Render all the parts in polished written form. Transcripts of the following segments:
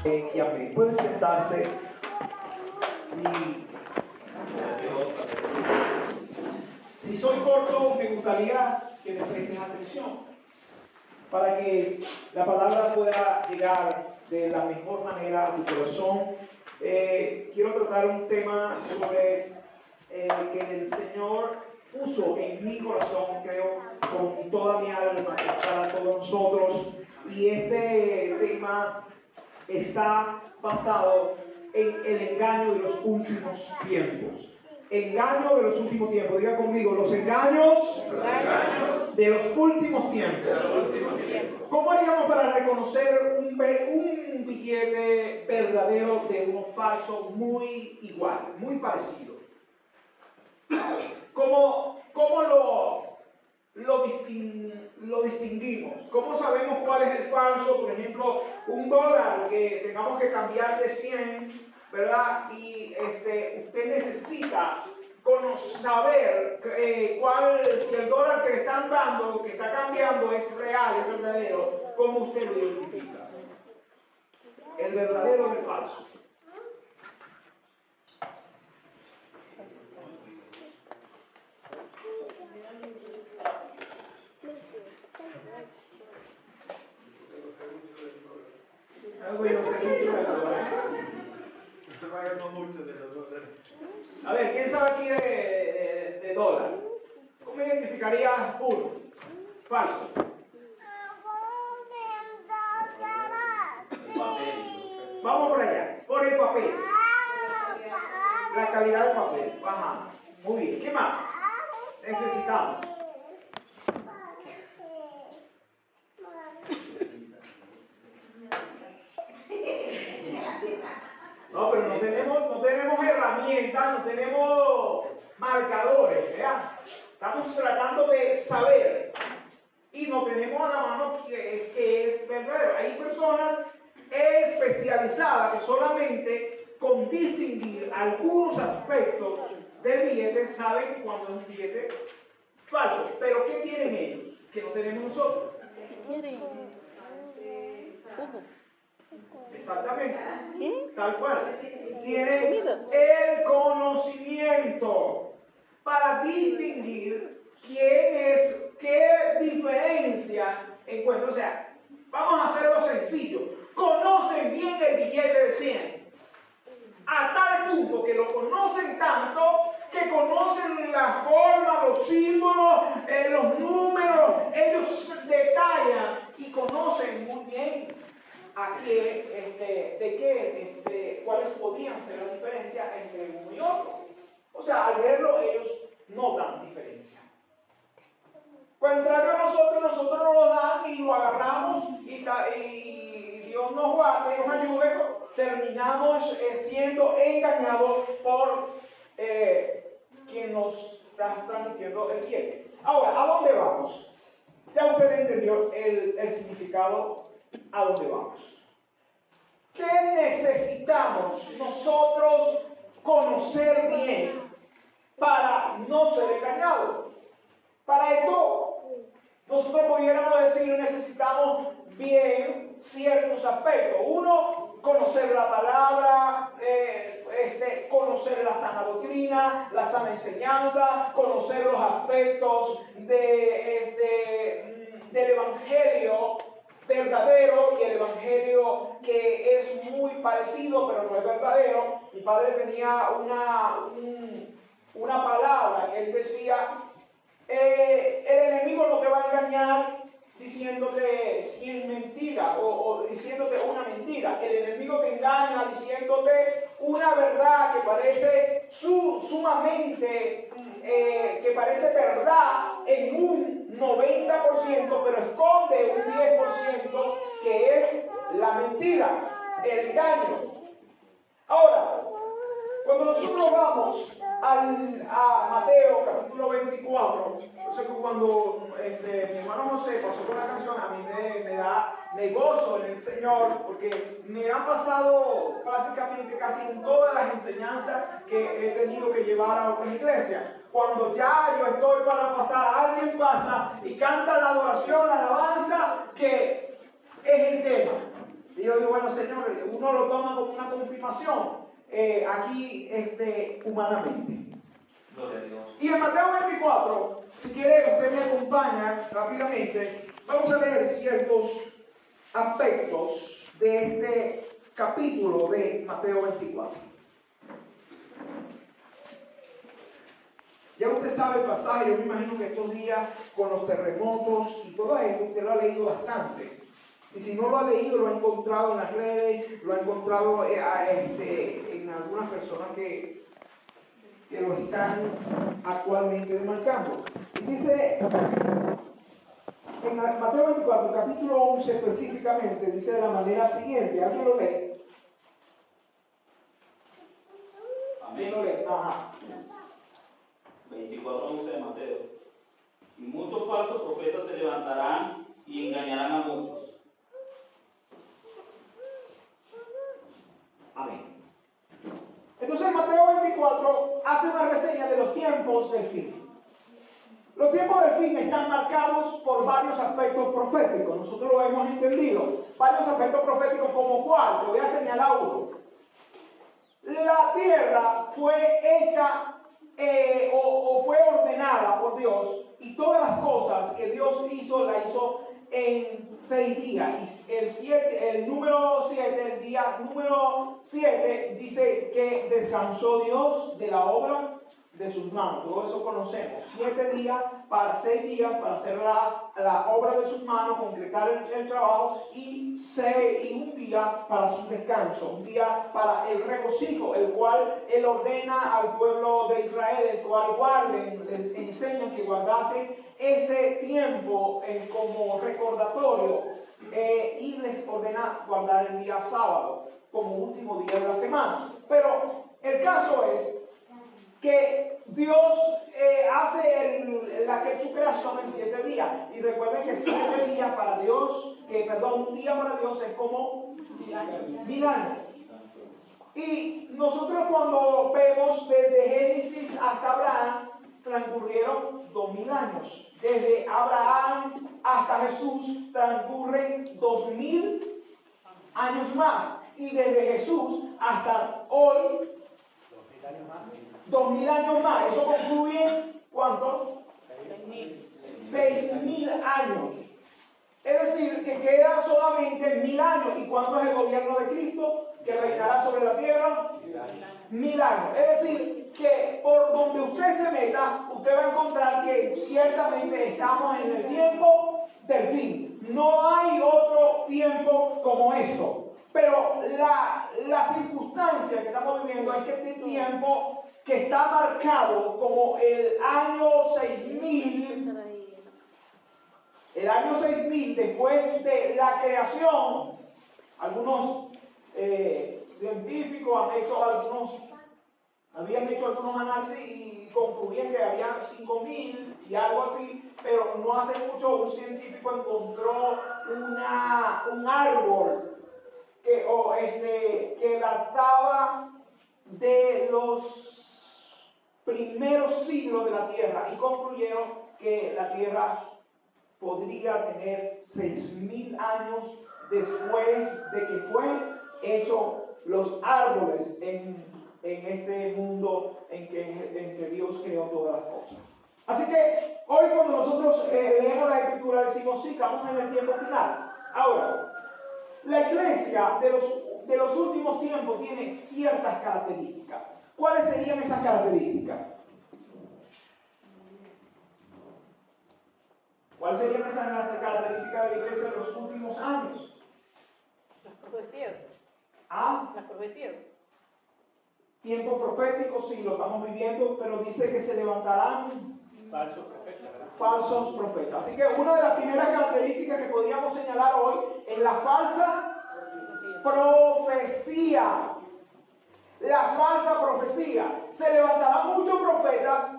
Y amén. Pueden sentarse y si soy corto, me gustaría que me presten atención para que la palabra pueda llegar de la mejor manera a tu corazón. Quiero tratar un tema sobre que el Señor puso en mi corazón, creo, con toda mi alma, para todos nosotros. Y este tema está basado en el engaño de los últimos tiempos. Engaño de los últimos tiempos. Diga conmigo, los engaños de los últimos tiempos. ¿Cómo haríamos para reconocer un billete verdadero de uno falso muy igual, muy parecido? ¿Cómo lo distinguimos? ¿Cómo sabemos cuál es el falso? Por ejemplo, $1 que tengamos que cambiar de 100, ¿verdad? Y usted necesita saber si el dólar que le están dando, que está cambiando, es real, es verdadero. ¿Cómo usted lo identifica? El verdadero del falso. A ver, ¿quién sabe aquí de dólar? ¿Cómo identificaría uno? Falso. Vamos por allá, por el papel. La calidad del papel. Ajá. Muy bien. ¿Qué más necesitamos? No, pero no tenemos herramientas, no tenemos marcadores, ¿verdad? Estamos tratando de saber y no tenemos a la mano que es verdadero. Hay personas especializadas que solamente con distinguir algunos aspectos del billete saben cuando es un billete falso. Pero ¿qué tienen ellos que no tenemos nosotros? Exactamente, tal cual. Tienen el conocimiento para distinguir qué diferencia encuentra. O sea, vamos a hacerlo sencillo. Conocen bien el billete de 100. A tal punto que lo conocen tanto que conocen la forma, los símbolos, los números. Ellos detallan y conocen muy bien cuáles podrían ser las diferencias entre uno y otro. O sea, al verlo ellos notan diferencia. Contrario a nosotros nos lo dan y lo agarramos y Dios nos guarde y nos ayude, terminamos siendo engañados por quien nos está transmitiendo el billete. Ahora, ¿a dónde vamos? Ya usted entendió el significado. ¿A dónde vamos? ¿Qué necesitamos nosotros conocer bien para no ser engañados? Para esto, nosotros pudiéramos decir necesitamos bien ciertos aspectos. Uno, conocer la palabra, conocer la sana doctrina, la sana enseñanza, conocer los aspectos del Evangelio verdadero y el Evangelio que es muy parecido pero no es verdadero. Mi padre tenía una palabra que él decía: el enemigo no te va a engañar diciéndote 100 mentiras o diciéndote una mentira. El enemigo te engaña diciéndote una verdad que parece sumamente, que parece verdad en un 90%, pero esconde un 10% que es la mentira, el engaño. Ahora, cuando nosotros vamos a Mateo capítulo 24, yo sé que cuando mi hermano José pasó con la canción, a mí me gozo en el Señor, porque me han pasado prácticamente casi en todas las enseñanzas que he tenido que llevar a otras iglesias. Cuando ya yo estoy para pasar, alguien pasa y canta la adoración, la alabanza, que es el tema. Y yo digo, bueno, Señor, uno lo toma como una confirmación aquí humanamente. Gloria a Dios. Y en Mateo 24, si quiere usted me acompaña rápidamente, vamos a leer ciertos aspectos de este capítulo de Mateo 24. Ya usted sabe el pasaje, yo me imagino que estos días con los terremotos y todo esto, usted lo ha leído bastante. Y si no lo ha leído, lo ha encontrado en las redes, lo ha encontrado en algunas personas que lo están actualmente demarcando. Y dice, en Mateo 24, capítulo 11 específicamente, dice de la manera siguiente, ¿alguien lo lee? ¿Quién lo lee? Ajá. 24:11 de Mateo. Y muchos falsos profetas se levantarán y engañarán a muchos. Amén. Entonces Mateo 24 hace una reseña de los tiempos del fin. Los tiempos del fin están marcados por varios aspectos proféticos. Nosotros lo hemos entendido. Varios aspectos proféticos como cuál. Te voy a señalar uno. La tierra fue hecha o fue ordenada por Dios, y todas las cosas que Dios hizo, la hizo en 6 días. Y el número 7, el día número 7, dice que descansó Dios de la obra de sus manos. Todo eso conocemos. 7 días, 6 días para hacer la obra de sus manos, concretar el trabajo, y un día para su descanso, un día para el regocijo, el cual Él ordena al pueblo de Israel, el cual guarden, les enseñan que guardasen este tiempo como recordatorio, y les ordena guardar el día sábado como último día de la semana. Pero el caso es que Dios hace su creación en 7 días. Y recuerden que 7 días para Dios, un día para Dios es como 1000 años. Y nosotros cuando vemos desde Génesis hasta Abraham, transcurrieron 2000 años. Desde Abraham hasta Jesús transcurren 2000 años más. Y desde Jesús hasta hoy, 2000 años más. Eso concluye, ¿cuánto? 6000 años. Es decir, que queda solamente 1000 años. ¿Y cuánto es el gobierno de Cristo que reinará sobre la tierra? 1000 años. Es decir, que por donde usted se meta, usted va a encontrar que ciertamente estamos en el tiempo del fin. No hay otro tiempo como esto. Pero la circunstancia que estamos viviendo es que este tiempo que está marcado como el año 6000 después de la creación, algunos científicos habían hecho algunos análisis y concluían que había 5000 y algo así, pero no hace mucho un científico encontró un árbol que databa de los primeros siglos de la tierra, y concluyeron que la tierra podría tener 6000 años después de que fue hecho los árboles en este mundo en que Dios creó todas las cosas. Así que hoy cuando nosotros leemos la Escritura decimos, sí, estamos en el tiempo final. Ahora, la iglesia de los últimos tiempos tiene ciertas características. ¿Cuáles serían esas características? ¿Cuáles serían esas características de la iglesia de los últimos años? Las profecías. ¿Ah? Las profecías. Tiempo profético, sí, lo estamos viviendo, pero dice que se levantarán falsos profetas, ¿verdad? Falsos profetas. Así que una de las primeras características que podríamos señalar hoy es la falsa profecía. La falsa profecía. Se levantarán muchos profetas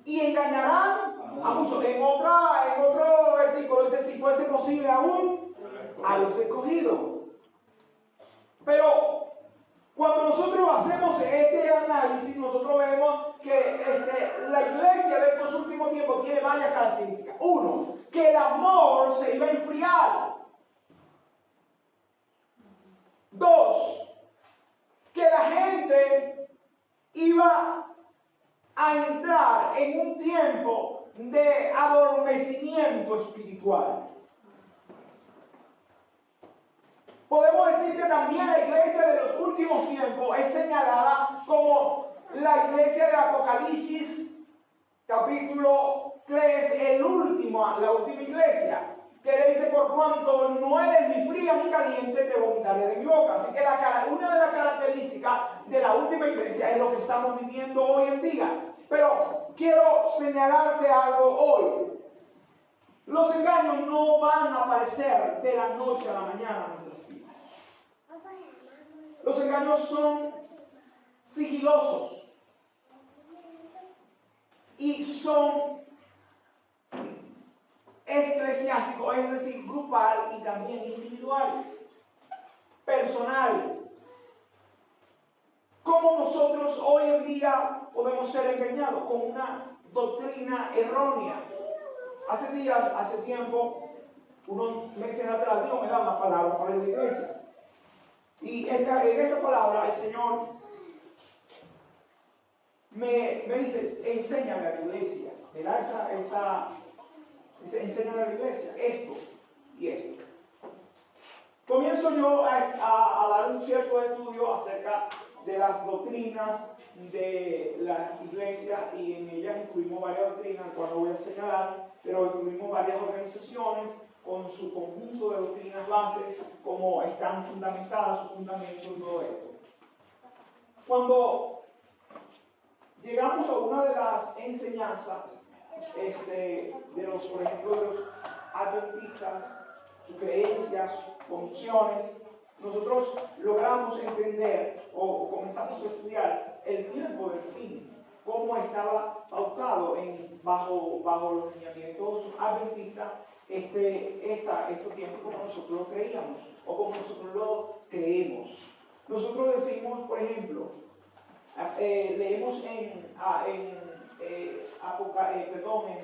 y engañarán a muchos. En otro versículo dice, si fuese posible aún a los escogidos. Pero cuando nosotros hacemos este análisis, nosotros vemos que la iglesia de estos últimos tiempos tiene varias características. Uno, que el amor se iba a enfriar. Dos, que la gente iba a entrar en un tiempo de adormecimiento espiritual. Podemos decir que también la iglesia de los últimos tiempos es señalada como la iglesia de Apocalipsis, capítulo 3, la última iglesia, que le dice: por cuanto no eres ni fría ni caliente, te vomitaré de mi boca. Así que una de las características de la última iglesia es lo que estamos viviendo hoy en día. Pero quiero señalarte algo hoy. Los engaños no van a aparecer de la noche a la mañana en nuestras vidas. Los engaños son sigilosos y son eclesiásticos, es decir, grupal y también individual, personal. ¿Cómo nosotros hoy en día podemos ser engañados? Con una doctrina errónea. Hace tiempo, unos meses atrás, Dios me da una palabra para la iglesia. Y en esta palabra el Señor me dice: enséñame a la iglesia. Me da enséñame a la iglesia esto y esto. Comienzo yo a dar un cierto estudio acerca de las doctrinas de la iglesia, y en ellas incluimos varias doctrinas, cual no voy a señalar, pero incluimos varias organizaciones con su conjunto de doctrinas bases, como están fundamentadas, su fundamento y todo esto. Cuando llegamos a una de las enseñanzas por ejemplo, de los adventistas, sus creencias, convicciones, nosotros logramos entender o comenzamos a estudiar el tiempo del fin, cómo estaba pautado bajo los lineamientos adventistas estos tiempos, como nosotros lo creíamos o como nosotros lo creemos. Nosotros decimos, por ejemplo, leemos en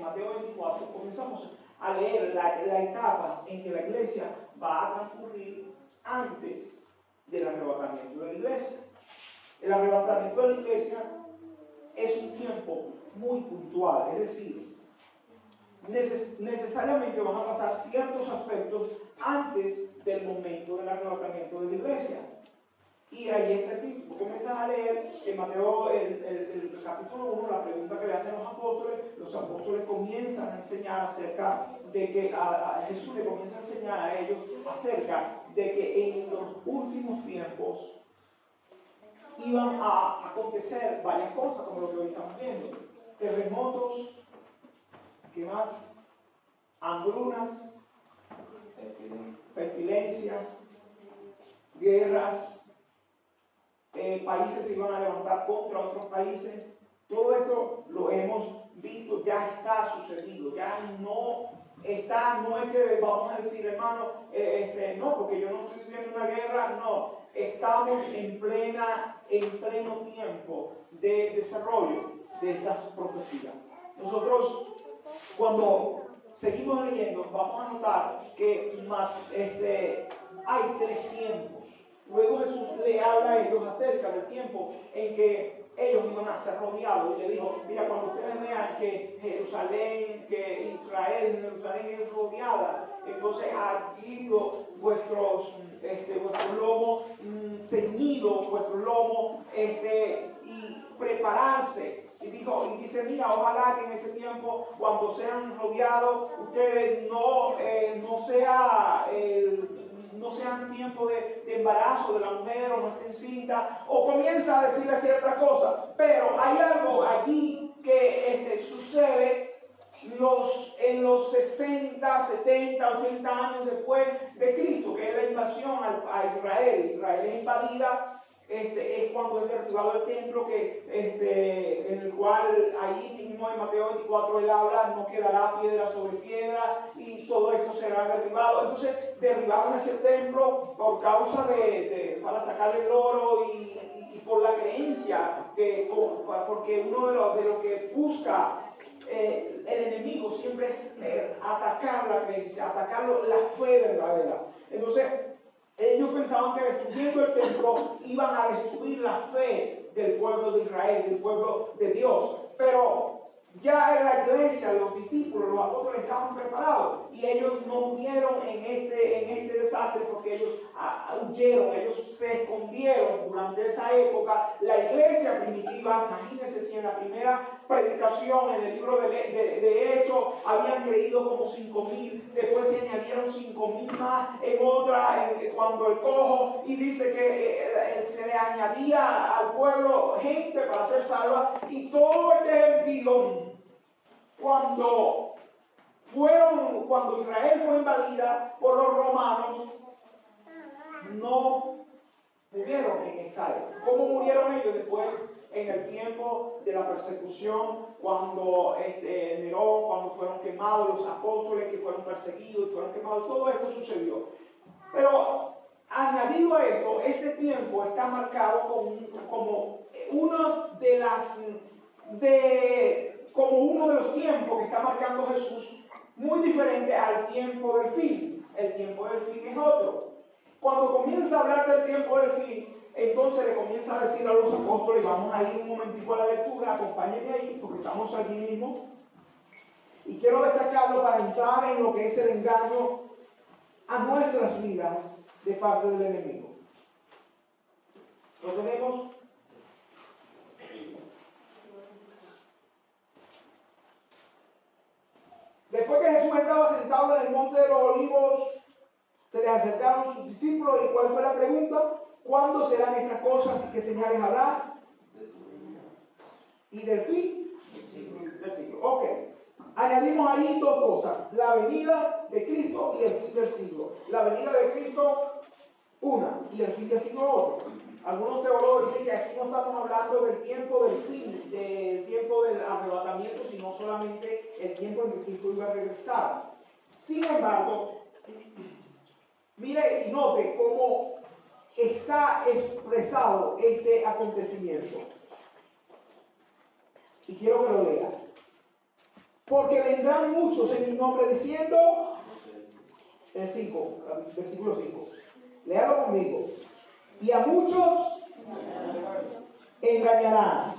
Mateo 24, comenzamos a leer la etapa en que la iglesia va a transcurrir antes del arrebatamiento de la iglesia. El arrebatamiento de la iglesia es un tiempo muy puntual, es decir, necesariamente van a pasar ciertos aspectos antes del momento del arrebatamiento de la iglesia. Y ahí está aquí, comienzan a leer en Mateo el capítulo 1, la pregunta que le hacen los apóstoles comienzan a enseñar acerca de que a Jesús le comienza a enseñar a ellos acerca de que en los últimos tiempos iban a acontecer varias cosas, como lo que hoy estamos viendo: terremotos, ¿qué más? Hambrunas, pestilencias, guerras. Países se iban a levantar contra otros países. Todo esto lo hemos visto, ya está sucedido, ya no está, no es que vamos a decir, hermano, no, porque yo no estoy viviendo una guerra, no, estamos en pleno tiempo de desarrollo de estas profecías. Nosotros, cuando seguimos leyendo, vamos a notar que hay tres tiempos. Luego Jesús le habla a ellos acerca del tiempo en que ellos iban a ser rodeados. Y le dijo: mira, cuando ustedes vean que Jerusalén Jerusalén es rodeada, entonces adquirido vuestros lomos ceñidos, vuestros lomos y prepararse. Y dice: mira, ojalá que en ese tiempo, cuando sean rodeados, ustedes no sean tiempo de embarazo de la mujer, o no estén cinta, o comienza a decirle cierta cosa. Pero hay algo allí que sucede en los 60, 70, 80 años después de Cristo, que es la invasión a Israel. Israel es invadida. Es cuando es derribado el templo, en el cual ahí mismo en Mateo 24 él habla: no quedará piedra sobre piedra, y todo esto será derribado. Entonces derribaron ese templo por causa para sacarle el oro y por la creencia, porque uno de lo que busca el enemigo siempre es atacar la creencia, atacar la fe verdadera. Entonces Ellos pensaban que destruyendo el templo iban a destruir la fe del pueblo de Israel, del pueblo de Dios. Pero ya en la iglesia, los discípulos, los apóstoles estaban preparados y ellos no murieron en este desastre porque ellos huyeron, ellos se escondieron durante esa época. La iglesia primitiva, imagínense si en la primera predicación en el libro de Hechos habían creído como 5,000, después se añadieron 5,000 más en otra, cuando el cojo, y dice que se le añadía al pueblo gente para ser salva, y todo este gentío, cuando Israel fue invadida por los romanos, no murieron en esta época. ¿Cómo murieron ellos? Después, en el tiempo de la persecución, cuando Nerón, cuando fueron quemados los apóstoles que fueron perseguidos y fueron quemados, todo esto sucedió. Pero añadido a esto, ese tiempo está marcado como uno de los tiempos que está marcando Jesús, muy diferente al tiempo del fin. El tiempo del fin es otro. Cuando comienza a hablar del tiempo del fin, entonces le comienza a decir a los apóstoles, vamos a ir un momentico a la lectura, acompáñenme ahí, porque estamos aquí mismo. Y quiero destacarlo para entrar en lo que es el engaño a nuestras vidas de parte del enemigo. ¿Lo tenemos? Después que Jesús estaba sentado en el monte de los olivos, se les acercaron sus discípulos. ¿Y cuál fue la pregunta? ¿Cuándo serán estas cosas y qué señales habrá? ¿Y del fin? Del siglo. Ok. Añadimos ahí dos cosas: la venida de Cristo y el fin del siglo. La venida de Cristo, una, y el fin del siglo, otro. Algunos teólogos dicen que aquí no estamos hablando del tiempo del fin, del tiempo del arrebatamiento, sino solamente el tiempo en que Cristo iba a regresar. Sin embargo, mire y note cómo está expresado este acontecimiento. Y quiero que lo lea. Porque vendrán muchos en mi nombre diciendo, el 5, versículo 5. Léalo conmigo. Y a muchos engañarán.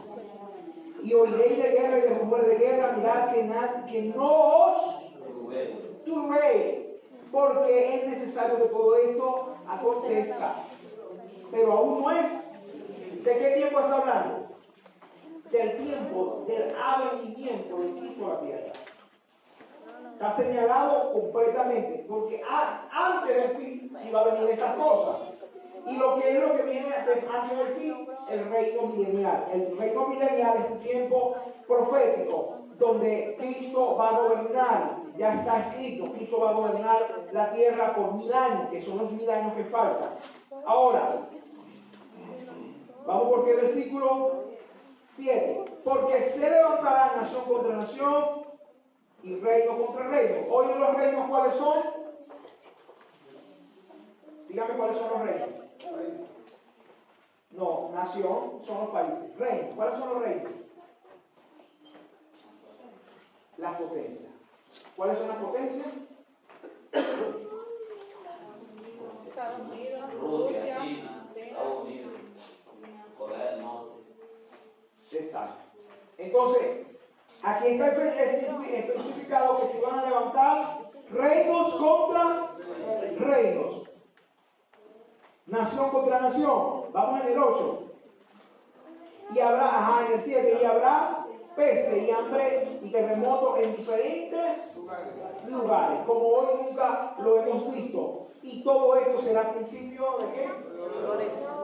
Y oiréis de guerra y de rumores de guerra. Mirad que no os turbéis, porque es necesario que todo esto acontezca. Pero aún no es. ¿De qué tiempo está hablando? Del tiempo del avenimiento de Cristo a la tierra. Está señalado completamente, porque antes del fin iba a venir estas cosas. Y lo que viene antes del fin, el reino milenial. El reino milenial es un tiempo profético donde Cristo va a gobernar. Ya está escrito, Cristo va a gobernar la tierra por 1000 años, que son los 1000 años que faltan. Ahora, vamos por qué versículo 7. Porque se levantará nación contra nación y reino contra reino. Hoy los reinos, ¿cuáles son? Dígame cuáles son los reinos. No, nación son los países. Reino, ¿cuáles son los reinos? Las potencias. ¿Cuáles son las potencias? Estados Unidos, Rusia, China, Estados Unidos, Corea del Norte. Exacto. Entonces, aquí está especificado que se van a levantar reinos contra reinos. Nación contra nación. Vamos en el 8. Y habrá, en el 7, y habrá peste y hambre y terremoto en diferentes lugares, como hoy nunca lo hemos visto. Y todo esto será principio de qué?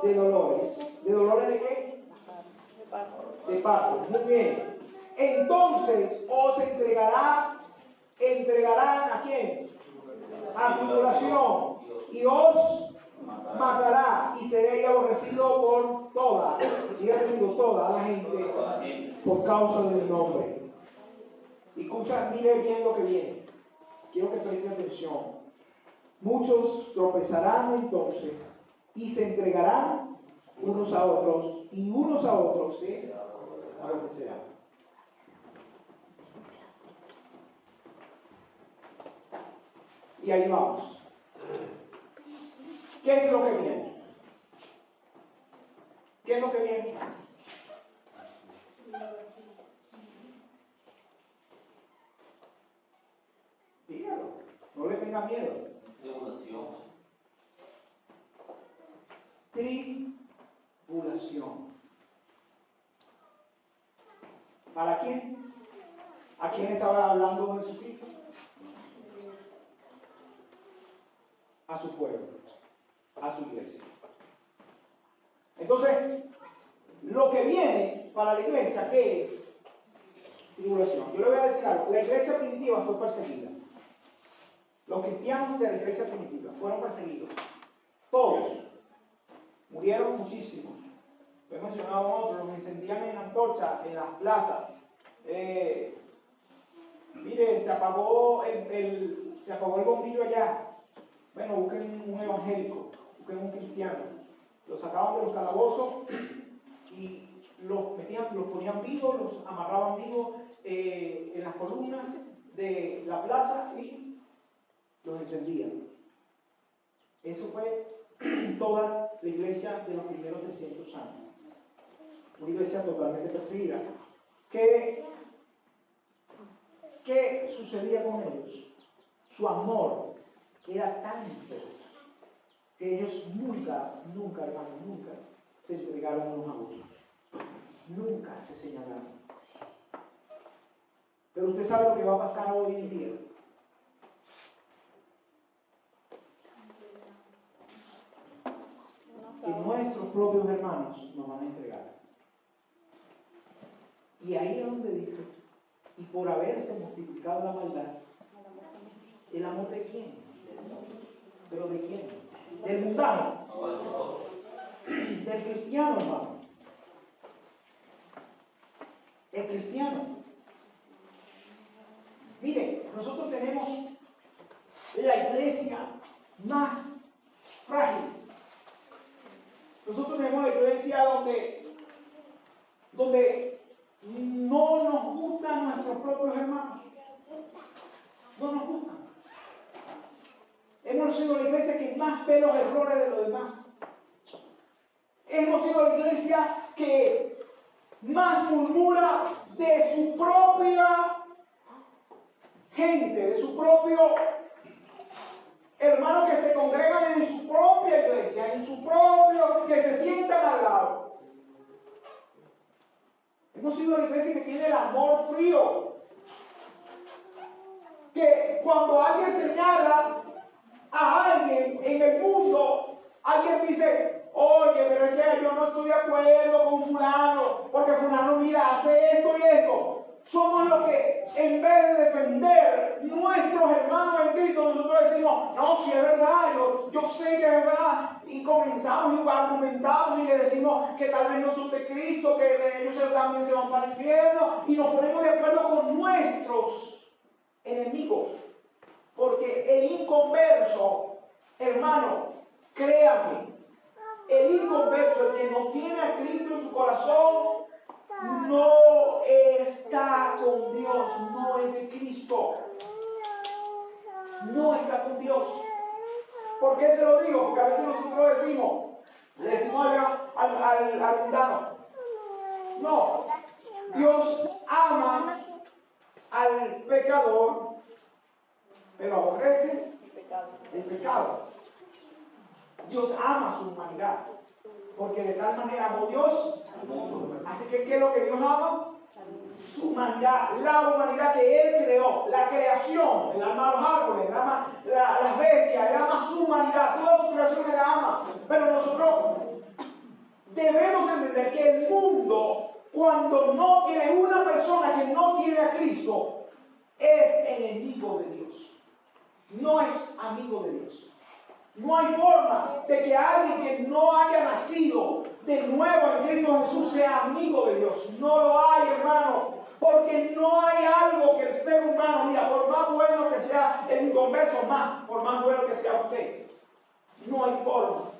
De dolores. ¿De dolores de qué? De parto. Muy bien. Entonces os entregarán ¿a quién? A tribulación. Y os matará y seréis aborrecido por toda la gente por causa de mi nombre. Y escucha, mire bien lo que viene. Quiero que presten atención. Muchos tropezarán entonces y se entregarán unos a otros y unos a otros aborrecerán. Y ahí vamos. ¿Qué es lo que viene? ¿Qué es lo que viene? Dígalo, no le tenga miedo. Tribulación. Tribulación. ¿Para quién? ¿A quién estaba hablando Jesucristo? A su pueblo, a su iglesia. Entonces, lo que viene para la iglesia, ¿qué es? Tribulación. Yo le voy a decir algo. La iglesia primitiva fue perseguida. Los cristianos de la iglesia primitiva fueron perseguidos. Todos. Murieron muchísimos. Lo he mencionado otros, los incendiaron en antorcha, en las plazas. Mire, se apagó el bombillo allá. Bueno, busquen un evangélico, busquen un cristiano. Los sacaban de los calabozos y los ponían vivos, los amarraban vivos en las columnas de la plaza y los encendían. Eso fue toda la iglesia de los primeros 300 años. Una iglesia totalmente perseguida. ¿Qué sucedía con ellos? Su amor era tan intenso que ellos nunca, hermano, nunca se entregaron unos a otros. Nunca se señalaron. Pero usted sabe lo que va a pasar hoy en día. Que nuestros propios hermanos nos van a entregar. Y ahí es donde dice, y por haberse multiplicado la maldad, ¿el amor de quién? ¿Pero de quién? ¿Del mundano? ¿Del cristiano, hermano? El cristiano. Mire, nosotros tenemos la iglesia más frágil. Nosotros tenemos la iglesia donde no nos gustan nuestros propios hermanos. No nos gustan. Hemos sido la iglesia que más ve los errores de los demás. Hemos sido la iglesia que más murmura de su propia gente, de su propio hermano que se congregan en su propia iglesia, en su propio, que se sientan al lado. Hemos sido la iglesia que tiene el amor frío. Que cuando alguien señala a alguien en el mundo, alguien dice, oye, pero es que yo no estoy de acuerdo con fulano, porque fulano, mira, hace esto y esto. Somos los que, en vez de defender nuestros hermanos en Cristo, nosotros decimos, no, si es verdad, yo sé que es verdad. Y comenzamos y argumentamos y le decimos que tal vez no son de Cristo, que ellos también se van para el infierno. Y nos ponemos de acuerdo con nuestros enemigos. Porque el inconverso, hermano, créame, el inconverso, el que no tiene a Cristo en su corazón, no está con Dios, no es de Cristo. No está con Dios. ¿Por qué se lo digo? Porque a veces nosotros le decimos al mundano, no, Dios ama al pecador, pero aborrece el pecado. Dios ama su humanidad, porque de tal manera amó Dios. Así que, ¿qué es lo que Dios ama? Su humanidad, la humanidad que Él creó, la creación. Él ama a los árboles, Él ama las bestias, Él ama su humanidad, toda su creación Él la ama. Pero nosotros debemos entender que el mundo, cuando no tiene una persona que no tiene a Cristo, es enemigo de Dios. No es amigo de Dios. No hay forma de que alguien que no haya nacido de nuevo en Cristo Jesús sea amigo de Dios. No lo hay, hermano. Porque no hay algo que el ser humano, mira, por más bueno que sea el inconverso, por más bueno que sea usted, no hay forma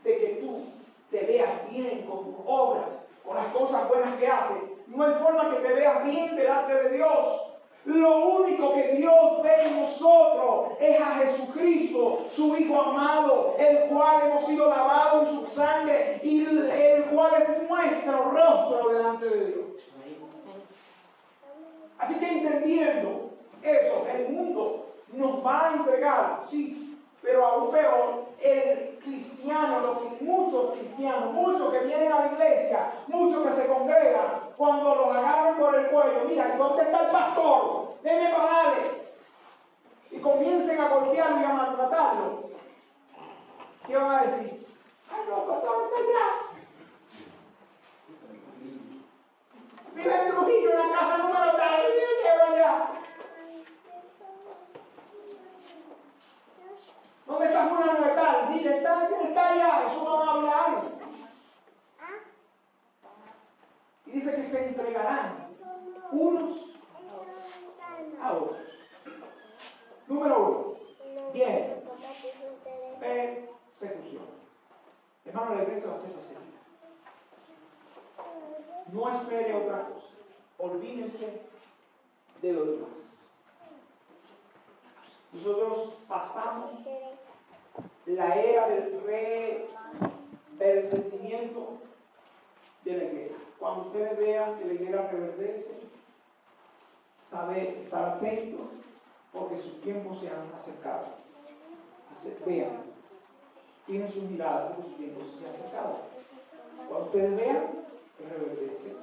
de que tú te veas bien con tus obras, con las cosas buenas que haces. No hay forma que te veas bien delante de Dios. Lo único que Dios ve en nosotros es a Jesucristo, su Hijo amado, el cual hemos sido lavados en su sangre y el cual es nuestro rostro delante de Dios. Así que entendiendo eso, el mundo nos va a entregar, sí, pero aún peor, el cristiano, muchos cristianos, muchos que vienen a la iglesia, muchos que se congregan, cuando los agarran por el cuello, mira, ¿dónde está el pastor? Deme para darle. Y comiencen a golpearlo y a maltratarlo. ¿Qué van a decir? ¡Ay, no, pastor, está allá! Vive en Trujillo, en la casa número tal, y lleva allá. ¿Dónde está fulano de tal? Dile, está allá, eso van a hablar. Y dice que se entregarán unos a otros. Número 1. Bien. Persecución. Hermano, la iglesia va a ser perseguida. No espere otra cosa. Olvídense de lo demás. Nosotros pasamos la era del reverdecimiento de la iglesia. Cuando ustedes vean que la iglesia reverdece, sabe estar atento porque sus tiempos se han acercado. Vean, tienen sus miradas porque sus tiempos se han acercado. Cuando ustedes vean que reverdece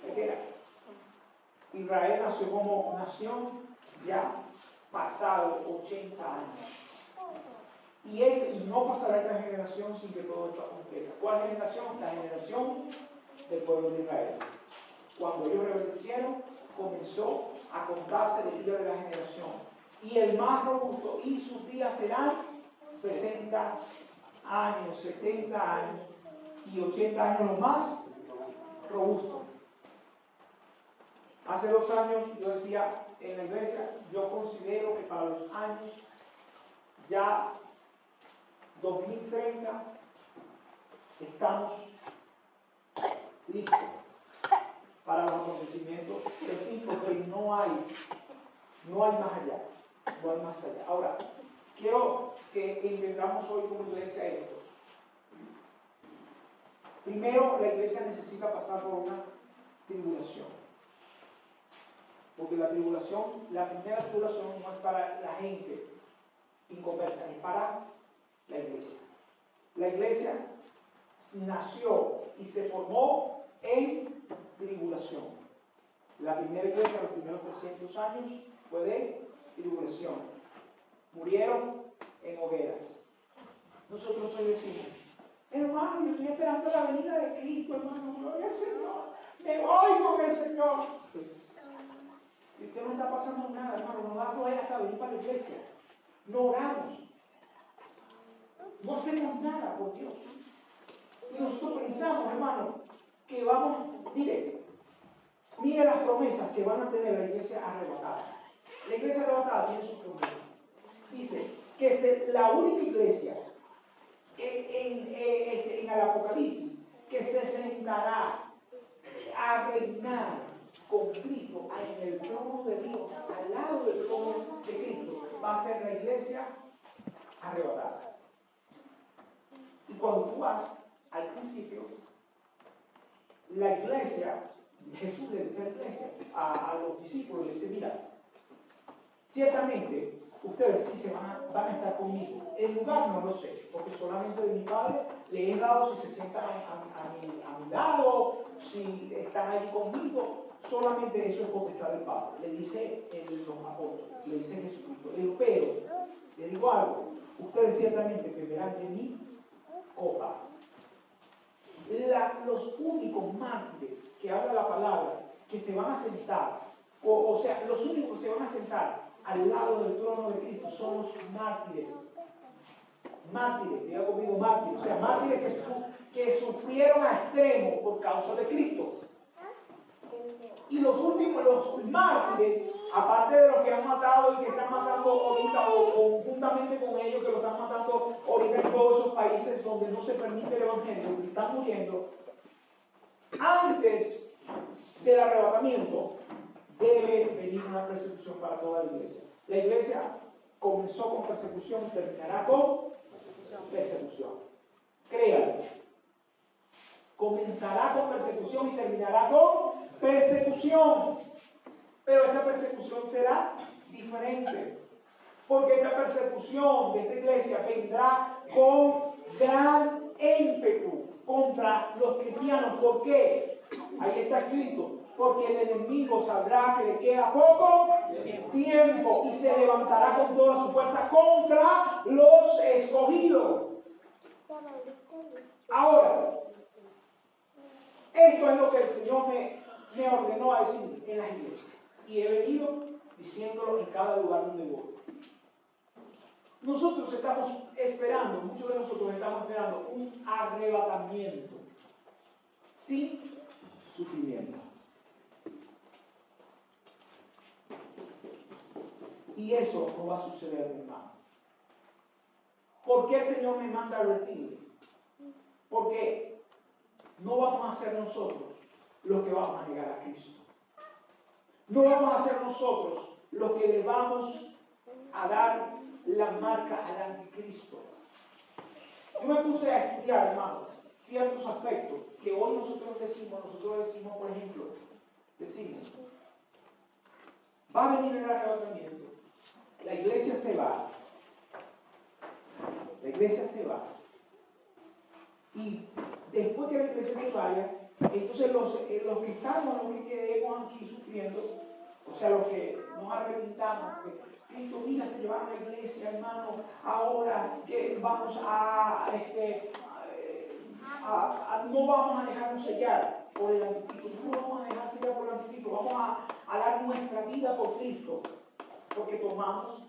la iglesia. Israel nació como nación ya pasado 80 años. Y no pasará esta generación sin que todo esto complete. ¿Cuál generación? La generación del pueblo de Israel. Cuando ellos reverdecieron, comenzó a contarse el día de la generación. Y el más robusto, y sus días serán 60 años, 70 años y 80 años los más robustos. Hace 2 años yo decía en la iglesia, yo considero que para los años ya 2030 estamos listos para los acontecimientos del fin, porque no hay más allá, no hay más allá. Ahora, quiero que entendamos hoy como iglesia esto. Primero, la iglesia necesita pasar por una tribulación. Porque la tribulación, la primera tribulación no es para la gente inconversa, es para la iglesia. La iglesia nació y se formó en tribulación. La primera iglesia, los primeros 300 años, fue de tribulación. Murieron en hogueras. Nosotros hoy decimos, hermano, yo estoy esperando la venida de Cristo, hermano, gloria al Señor. Me voy con el Señor. Y usted no está pasando nada, hermano, no va a poder hasta venir para la iglesia. No oramos. No hacemos nada por Dios. Y nosotros pensamos, hermano, que vamos, mire las promesas que van a tener la iglesia arrebatada. La iglesia arrebatada tiene sus promesas. Dice que la única iglesia en el Apocalipsis que se sentará a reinar con Cristo en el trono de Dios, al lado del trono de Cristo, va a ser la iglesia arrebatada. Y cuando tú vas al principio, la iglesia, Jesús le dice a la iglesia, a los discípulos, le dice, mira, ciertamente ustedes sí van a estar conmigo. El lugar no lo sé, porque solamente de mi Padre le he dado si se sientan a mi lado, si están allí conmigo, solamente eso es potestad del Padre. Le dice los apóstoles, le dice Jesucristo. Le digo, pero, le digo algo, ustedes ciertamente beberán de mi copa. Los únicos mártires que habla la palabra, que se van a sentar, o sea, los únicos que se van a sentar al lado del trono de Cristo son los mártires. Mártires, diga conmigo mártires, o sea, mártires que sufrieron a extremo por causa de Cristo. Y los últimos, los mártires, aparte de los que han matado y que están matando ahorita, o conjuntamente con ellos, que lo están matando ahorita en todos esos países donde no se permite el evangelio, que están muriendo, antes del arrebatamiento, debe venir una persecución para toda la iglesia. La iglesia comenzó con persecución y terminará con persecución. Créanlo. Comenzará con persecución y terminará con persecución. Pero esta persecución será diferente. Porque esta persecución de esta iglesia vendrá con gran ímpetu contra los cristianos. ¿Por qué? Ahí está escrito. Porque el enemigo sabrá que le queda poco tiempo y se levantará con toda su fuerza contra los escogidos. Ahora, esto es lo que el Señor me ordenó a decir en las iglesias. Y he venido diciéndolo en cada lugar donde voy. Nosotros estamos esperando, muchos de nosotros estamos esperando un arrebatamiento sin sufrimiento. Y eso no va a suceder, mi hermano. ¿Por qué el Señor me manda a advertirle? Porque no vamos a ser nosotros los que vamos a negar a Cristo. No vamos a ser nosotros los que le vamos a dar la marca al anticristo. Yo me puse a estudiar, hermano, ciertos aspectos que hoy nosotros decimos, por ejemplo, decimos, va a venir el arrebatamiento, la iglesia se va, y después que la iglesia se vaya, entonces los que estamos, los que quedemos aquí sufriendo, o sea, los que nos arrepintamos, Cristo, mira, se llevaron a la iglesia, hermano, ahora que vamos no vamos a dejarnos sellar por el anticristo, no vamos a dejar sellar por el anticristo, vamos a dar nuestra vida por Cristo, porque tomamos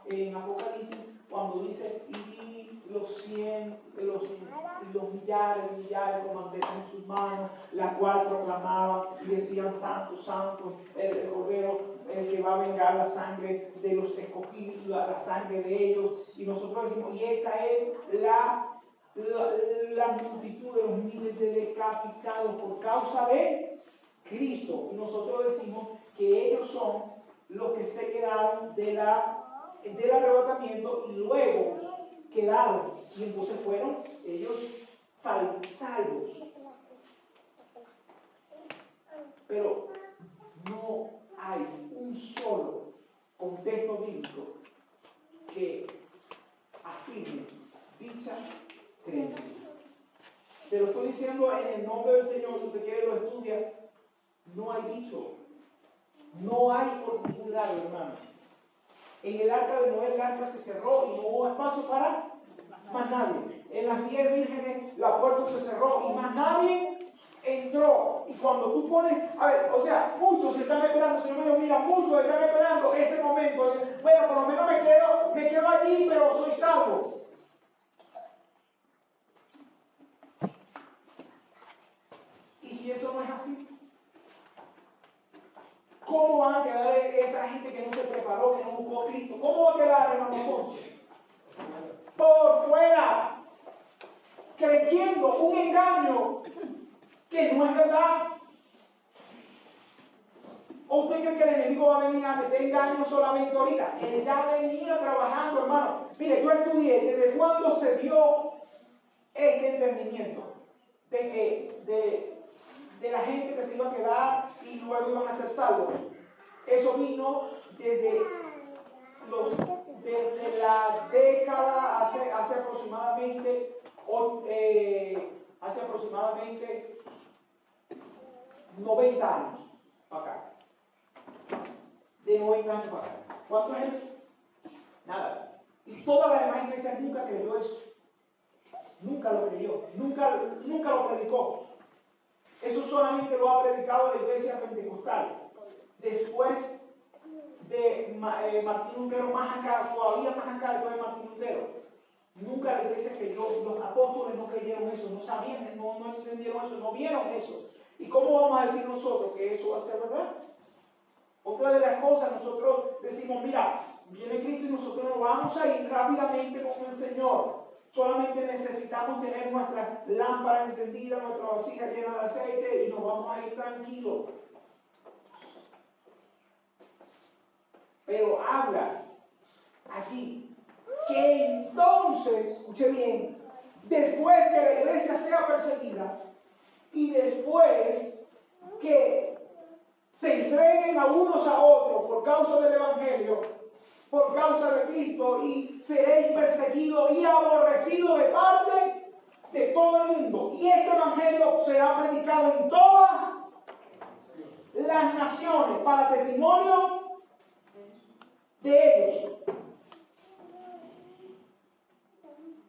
en Apocalipsis cuando dice, y los millares con banderas en sus manos, la cual proclamaban y decían, santo, santo, el Cordero, el que va a vengar la sangre de los escogidos, la sangre de ellos. Y nosotros decimos, y esta es la multitud de los miles de decapitados por causa de Cristo. Y nosotros decimos que ellos son los que se quedaron del arrebatamiento y luego quedaron. Y entonces fueron ellos salvos. Pero no hay un solo contexto bíblico que afirme dicha creencia. Te lo estoy diciendo en el nombre del Señor. Si usted quiere lo estudia. No hay dicho. No hay por ningún lado, hermano. En el arca de Noé, el arca se cerró y no hubo espacio para más nadie. En las 10 vírgenes, la puerta se cerró y más nadie entró. Y cuando tú pones, muchos están esperando, Señor mío, mira, muchos están esperando ese momento. Bueno, por lo menos me quedo allí, pero soy salvo. ¿Y si eso no es así? ¿Cómo van a quedar esa gente que no se preparó, que no buscó a Cristo? ¿Cómo va a quedar, hermano Ponce? Por fuera, creyendo un engaño que no es verdad. ¿O usted cree que el enemigo va a venir a meter engaño solamente ahorita? Él ya venía trabajando, hermano. Mire, yo estudié desde cuándo se dio este entendimiento de la gente que se iba a quedar y luego iban a ser salvos. Eso vino desde la década, hace aproximadamente 90 años para acá. De 90 años para acá. ¿Cuánto es eso? Nada. Y toda la demás iglesia nunca creyó eso. Nunca lo creyó. Nunca lo predicó. Eso solamente lo ha predicado la iglesia pentecostal. Después de Martín Lutero, más acá, todavía más acá después de Martín Lutero. Nunca la iglesia creyó, los apóstoles no creyeron eso, no sabían, no entendieron eso, no vieron eso. ¿Y cómo vamos a decir nosotros que eso va a ser verdad? Otra de las cosas, nosotros decimos, mira, viene Cristo y nosotros nos vamos a ir rápidamente con el Señor. Solamente necesitamos tener nuestra lámpara encendida, nuestra vasija llena de aceite y nos vamos a ir tranquilos. Pero habla aquí que entonces, escuche bien, después que la iglesia sea perseguida y después que se entreguen a unos a otros por causa del Evangelio, por causa de Cristo, y seréis perseguidos y aborrecidos de parte de todo el mundo. Y este Evangelio será predicado en todas las naciones para testimonio de ellos.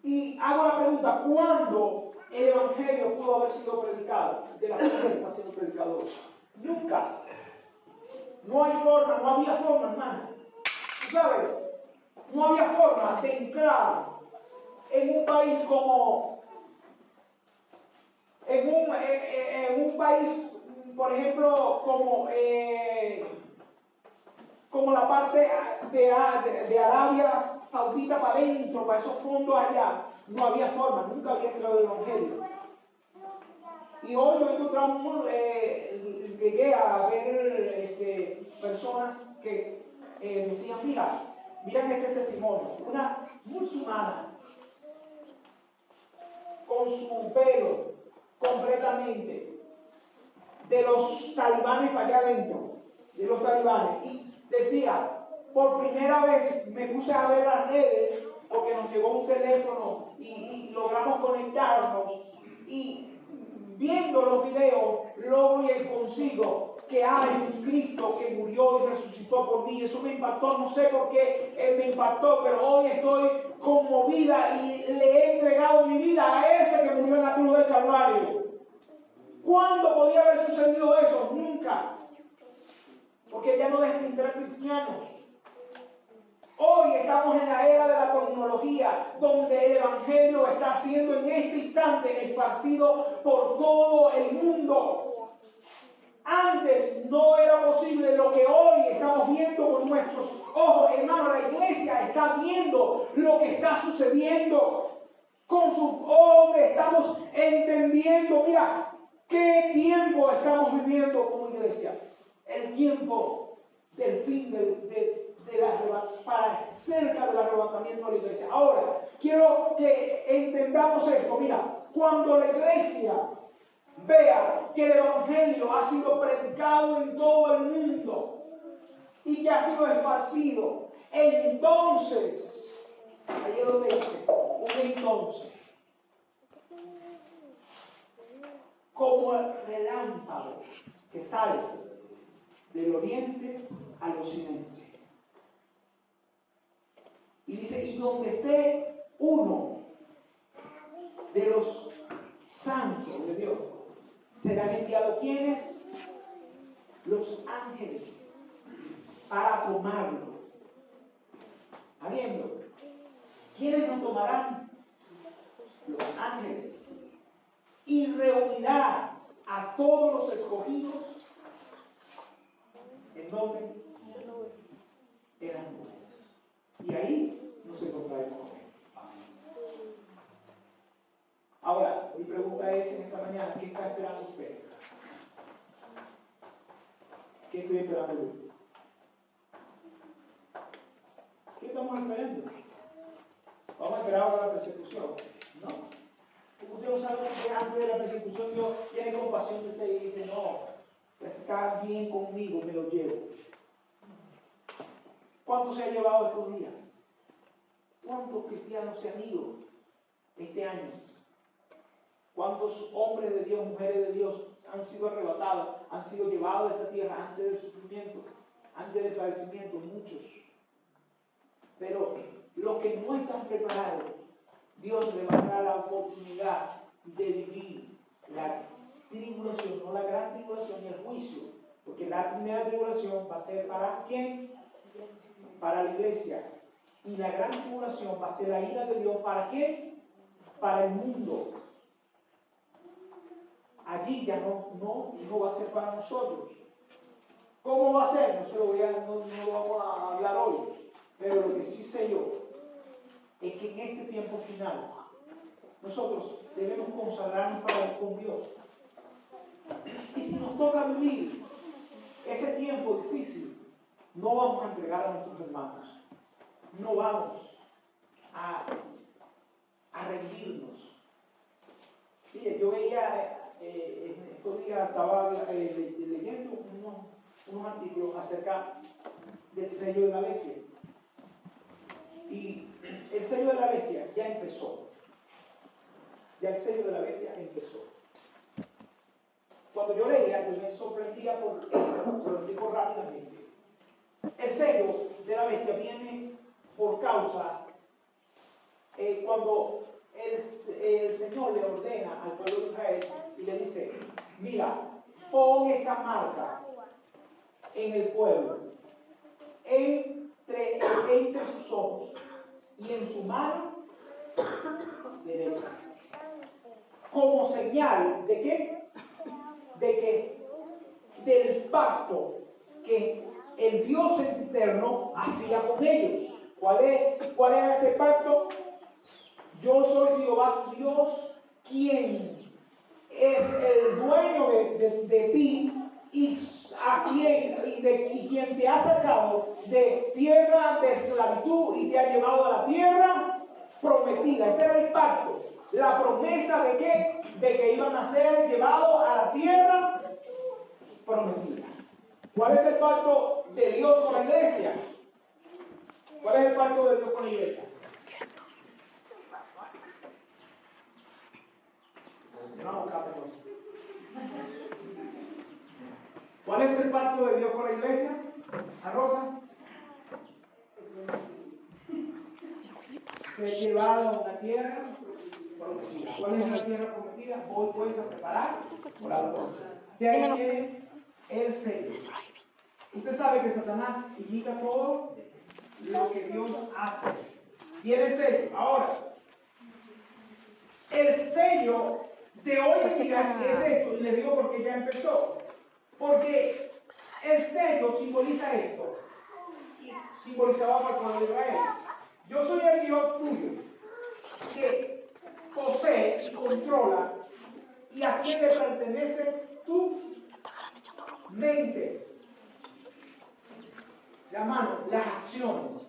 Y hago la pregunta, ¿cuándo el Evangelio pudo haber sido predicado de la forma que está siendo predicado hoy? Nunca. No hay forma, no había forma, hermano. ¿Tú sabes? No había forma de entrar en un país como, en un país, por ejemplo, como la parte de Arabia Saudita para adentro, para esos fondos allá. No había forma, nunca había entrado el Evangelio. Y hoy yo he encontrado, llegué a ver personas que decían, miren este testimonio, una musulmana con su pelo completamente, de los talibanes para allá adentro, de los talibanes, y decía, por primera vez me puse a ver las redes porque nos llegó un teléfono y logramos conectarnos, y viendo los videos logro y consigo que hay un Cristo que murió y resucitó por mí. Eso me impactó, no sé por qué me impactó, pero hoy estoy conmovida y le he entregado mi vida a ese que murió en la cruz del Calvario. ¿Cuándo podía haber sucedido eso? Nunca. Porque ya no dejan de entrar cristianos. Hoy estamos en la era de la tecnología, donde el Evangelio está siendo en este instante esparcido por todo el mundo. Antes no era posible lo que hoy estamos viendo con nuestros ojos. Hermano, la iglesia está viendo lo que está sucediendo. Con sus ojos estamos entendiendo, mira, qué tiempo estamos viviendo como iglesia. El tiempo del fin para cerca del arrebatamiento de la iglesia. Ahora, quiero que entendamos esto. Mira, cuando la iglesia vea que el Evangelio ha sido predicado en todo el mundo y que ha sido esparcido, entonces, ahí es donde dice, un entonces, como el relámpago que sale del oriente al occidente. Y dice, y donde esté uno de los santos de Dios, serán enviados ¿quiénes? Los ángeles, para tomarlo. Habiendo, ¿quiénes nos tomarán? Los ángeles. Y reunirá a todos los escogidos. ¿En dónde? En las nubes. Y ahí nos encontraremos con él. Ahora, mi pregunta es en esta mañana, ¿qué está esperando usted? ¿Qué estoy esperando yo? ¿Qué estamos esperando? ¿Vamos a esperar ahora la persecución? No. Usted no sabe si antes de la persecución Dios tiene compasión de usted y dice, no, está bien conmigo, me lo llevo. ¿Cuántos se ha llevado estos días? ¿Cuántos cristianos se han ido este año? ¿Cuántos hombres de Dios, mujeres de Dios han sido arrebatados, han sido llevados de esta tierra antes del sufrimiento, antes del padecimiento? Muchos. Pero los que no están preparados, Dios les va a dar la oportunidad de vivir la tribulación, no la gran tribulación y el juicio. Porque la primera tribulación va a ser ¿para quién? Para la iglesia. Y la gran tribulación va a ser la ira de Dios ¿para qué? Para el mundo. Allí ya no va a ser para nosotros. ¿Cómo va a ser? No lo vamos a hablar hoy. Pero lo que sí sé yo es que en este tiempo final nosotros debemos consagrarnos con Dios. Y si nos toca vivir ese tiempo difícil, no vamos a entregar a nuestros hermanos. no vamos a rendirnos. Mire, yo veía, estos días estaba leyendo unos artículos acerca del sello de la bestia. Y el sello de la bestia ya empezó. Ya el sello de la bestia empezó. Cuando yo leía, yo me sorprendía por esto, se lo digo rápidamente. El sello de la bestia viene por causa cuando el Señor le ordena al pueblo de Israel y le dice: mira, pon esta marca en el pueblo, entre sus ojos y en su mano derecha, como señal de qué, del pacto que el Dios eterno hacía con ellos. ¿Cuál era ese pacto? Yo soy Jehová tu Dios, quien es el dueño de ti y quien te ha sacado de tierra de esclavitud y te ha llevado a la tierra prometida. Ese era el pacto. La promesa de qué? De que iban a ser llevados a la tierra prometida. ¿Cuál es el pacto de Dios con la iglesia? ¿Cuál es el pacto de Dios con la iglesia? No, ¿cuál es el pacto de Dios con la iglesia? ¿A Rosa? Ser llevado a una tierra prometida. ¿Cuál es la tierra prometida? Hoy puedes preparar por la cosa. De ahí viene el sello. Usted sabe que Satanás imita todo lo que Dios hace. Tiene el sello. Ahora, el sello de hoy en día es esto, y le digo porque ya empezó. Porque el sello simboliza esto. Y simbolizaba para el pueblo de Israel. Yo soy el Dios tuyo, que posee y controla, y a quién le pertenece tu mente, la mano, las acciones.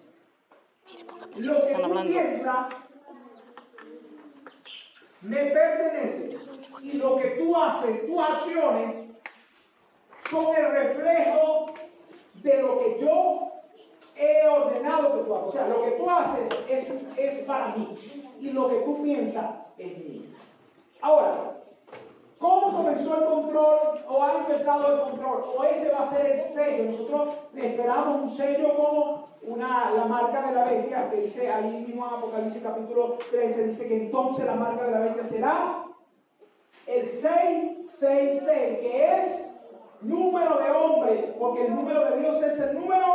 Lo que tú piensas me pertenece, y lo que tú haces, tus acciones, son el reflejo de lo que yo he ordenado que tú hagas. O sea, lo que tú haces es para mí, y lo que tú piensas es mío. Ahora, ¿cómo comenzó el control o ha empezado el control? O ese va a ser el sello. Nosotros esperamos un sello como la marca de la bestia, que dice ahí mismo en Apocalipsis capítulo 13, dice que entonces la marca de la bestia será el 666, que es número de hombre, porque el número de Dios es el número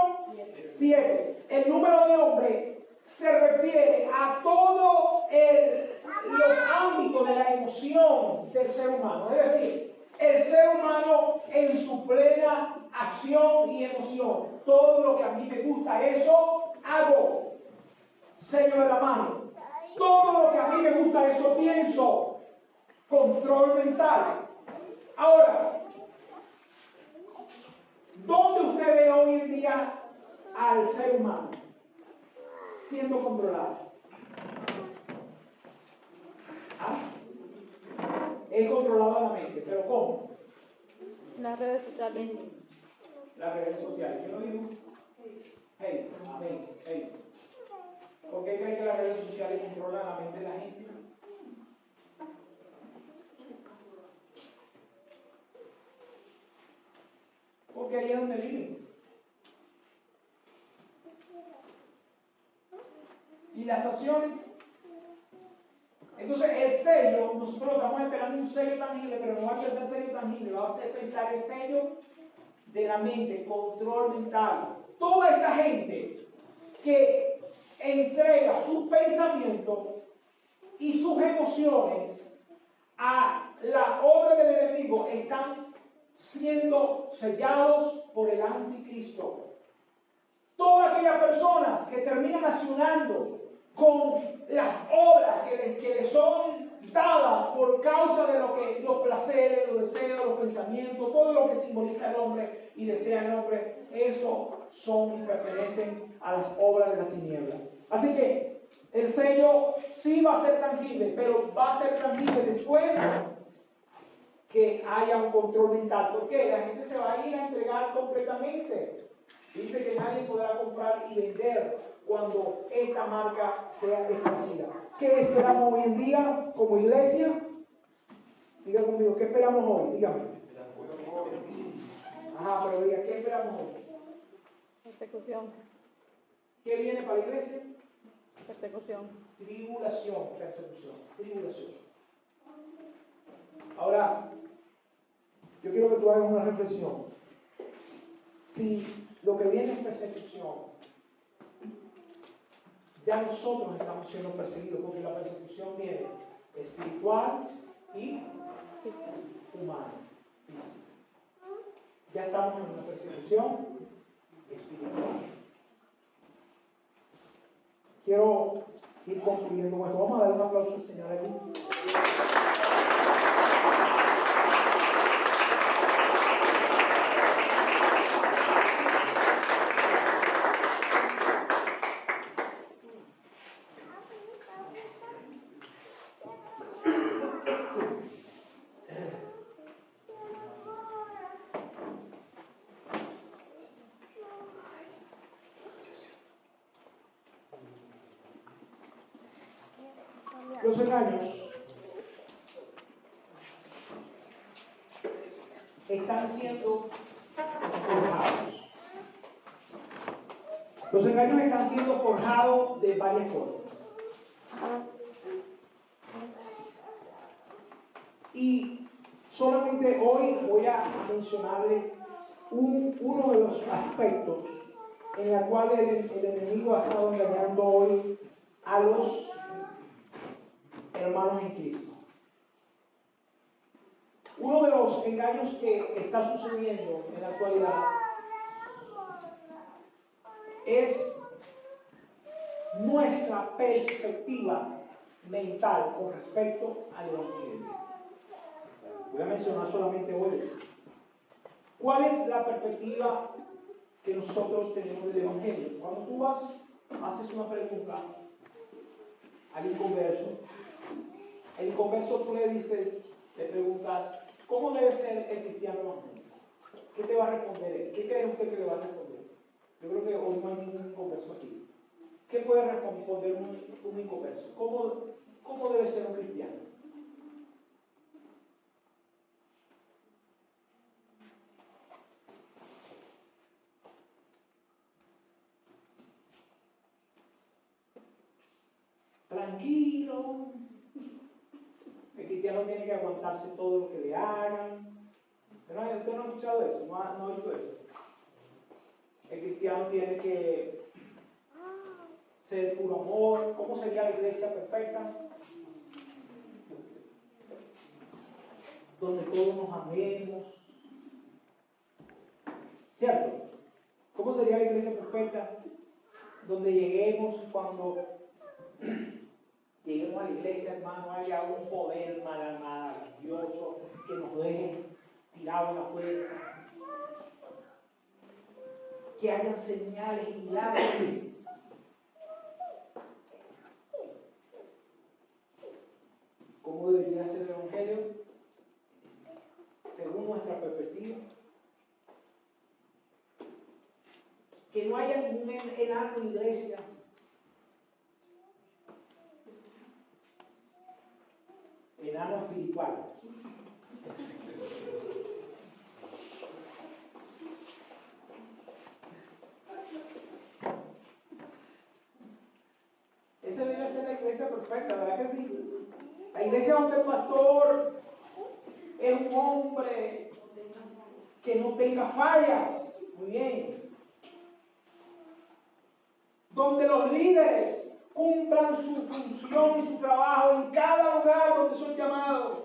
7. El número de hombre se refiere a todos los ámbitos de la emoción del ser humano. Es decir, el ser humano en su plena acción y emoción. Todo lo que a mí me gusta, eso hago. Sello de la mano. Todo lo que a mí me gusta, eso pienso. Control mental. Ahora, ¿dónde usted ve hoy en día al ser humano siendo controlado? ¿Ah? He controlado la mente, pero ¿cómo? Las redes sociales. Las redes sociales. ¿Qué lo digo? Hey, amén, hey. ¿Por qué creen que las redes sociales controlan la mente de la gente? Porque ahí es donde viven. Y las acciones. Entonces el sello, nosotros estamos esperando un sello tangible, pero no va a ser sello tangible, va a ser pensar el sello de la mente, control mental. Toda esta gente que entrega sus pensamientos y sus emociones a la obra del enemigo están siendo sellados por el anticristo. Todas aquellas personas que terminan accionando con las obras que les son dadas por causa de los placeres, los deseos, los pensamientos, todo lo que simboliza el hombre y desea el hombre, eso son y pertenecen a las obras de la tiniebla. Así que el sello sí va a ser tangible, pero va a ser tangible después que haya un control mental. ¿Por qué? La gente se va a ir a entregar completamente. Dice que nadie podrá comprar y vender cuando esta marca sea esparcida. ¿Qué esperamos hoy en día como iglesia? Diga conmigo, ¿qué esperamos hoy? Dígame. Ajá, pero diga, ¿qué esperamos hoy? Persecución. ¿Qué viene para la iglesia? Persecución. Tribulación, persecución, tribulación. Ahora, yo quiero que tú hagas una reflexión. Si lo que viene es persecución, ya nosotros estamos siendo perseguidos, porque la persecución viene espiritual y humana, física. Ya estamos en una persecución espiritual. Quiero ir concluyendo con esto. Vamos a dar un aplauso al Señor aquí. Los engaños están siendo forjados. Los engaños están siendo forjados de varias formas. Y solamente hoy voy a mencionarle uno de los aspectos en el cual el enemigo ha estado engañando hoy a los hermanos en Cristo. Uno de los engaños que está sucediendo en la actualidad es nuestra perspectiva mental con respecto al Evangelio. Voy a mencionar solamente hoy eso. ¿Cuál es la perspectiva que nosotros tenemos del Evangelio? Cuando tú haces una pregunta al inconverso, el inconverso tú le preguntas, ¿cómo debe ser el cristiano evangélico? ¿Qué te va a responder él? ¿Qué cree usted que le va a responder? Yo creo que hoy no hay ningún inconverso aquí. ¿Qué puede responder un inconverso? ¿Cómo debe ser un cristiano? Tranquilo. El cristiano tiene que aguantarse todo lo que le hagan. ¿Usted no ha escuchado eso? ¿No ha oído eso? El cristiano tiene que ser puro amor. ¿Cómo sería la iglesia perfecta? Donde todos nos amemos. ¿Cierto? ¿Cómo sería la iglesia perfecta? Donde lleguemos cuando lleguemos a la iglesia, hermano, haya un poder maravilloso que nos deje tirados en la puerta. Que hayan señales y milagros. ¿Cómo debería ser el Evangelio? Según nuestra perspectiva. Que no haya ningún enano en la iglesia. Enano espiritual. Esa debe ser la iglesia perfecta, ¿verdad que sí? La iglesia donde el pastor es un hombre que no tenga fallas. Muy bien. Donde los líderes cumplan su función y su trabajo en cada lugar donde son llamados.